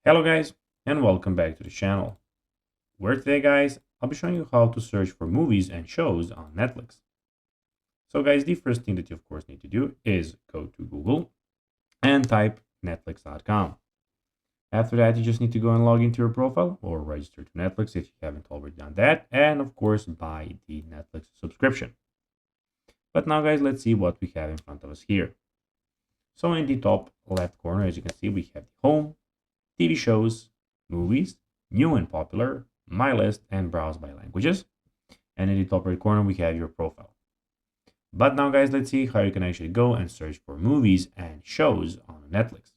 Hello guys, and welcome back to the channel, where today guys, I'll be showing you how to search for movies and shows on Netflix. So guys, the first thing that you of course need to do is go to Google and type netflix.com. After that, you just need to go and log into your profile or register to Netflix if you haven't already done that, and of course buy the Netflix subscription. But now guys, let's see what we have in front of us here. So in the top left corner, as you can see, we have the home, TV shows, movies, new and popular, my list, and browse by languages. And in the top right corner, we have your profile. But now, guys, let's see how you can actually go and search for movies and shows on Netflix.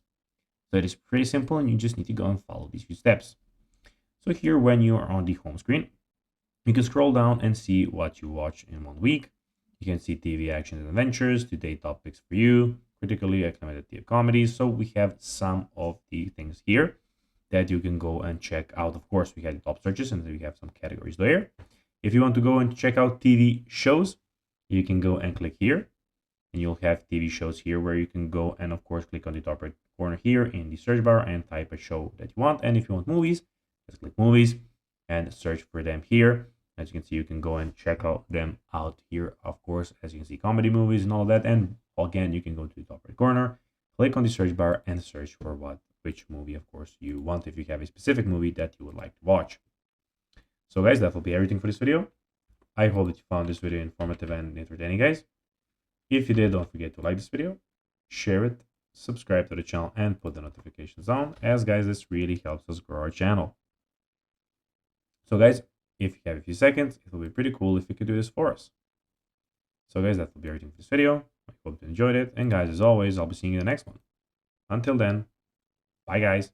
So it is pretty simple, and you just need to go and follow these few steps. So here, when you are on the home screen, you can scroll down and see what you watch in 1 week. You can see TV actions and adventures, today topics for you, critically acclaimed TV comedies. So we have some of the things here that you can go and check out. Of course, we have the top searches and we have some categories there. If you want to go and check out TV shows, you can go and click here and you'll have TV shows here where you can go and of course click on the top right corner here in the search bar and type a show that you want. And if you want movies, just click movies and search for them here. As you can see, you can go and check out them out here, of course, as you can see, comedy movies and all that. And again, you can go to the top right corner, click on the search bar and search for which movie, of course, you want if you have a specific movie that you would like to watch. So guys, that will be everything for this video. I hope that you found this video informative and entertaining, guys. If you did, don't forget to like this video, share it, subscribe to the channel, and put the notifications on, as guys, this really helps us grow our channel. So guys, if you have a few seconds, it will be pretty cool if you could do this for us. So guys, that will be everything for this video. I hope you enjoyed it. And guys, as always, I'll be seeing you in the next one. Until then, bye guys.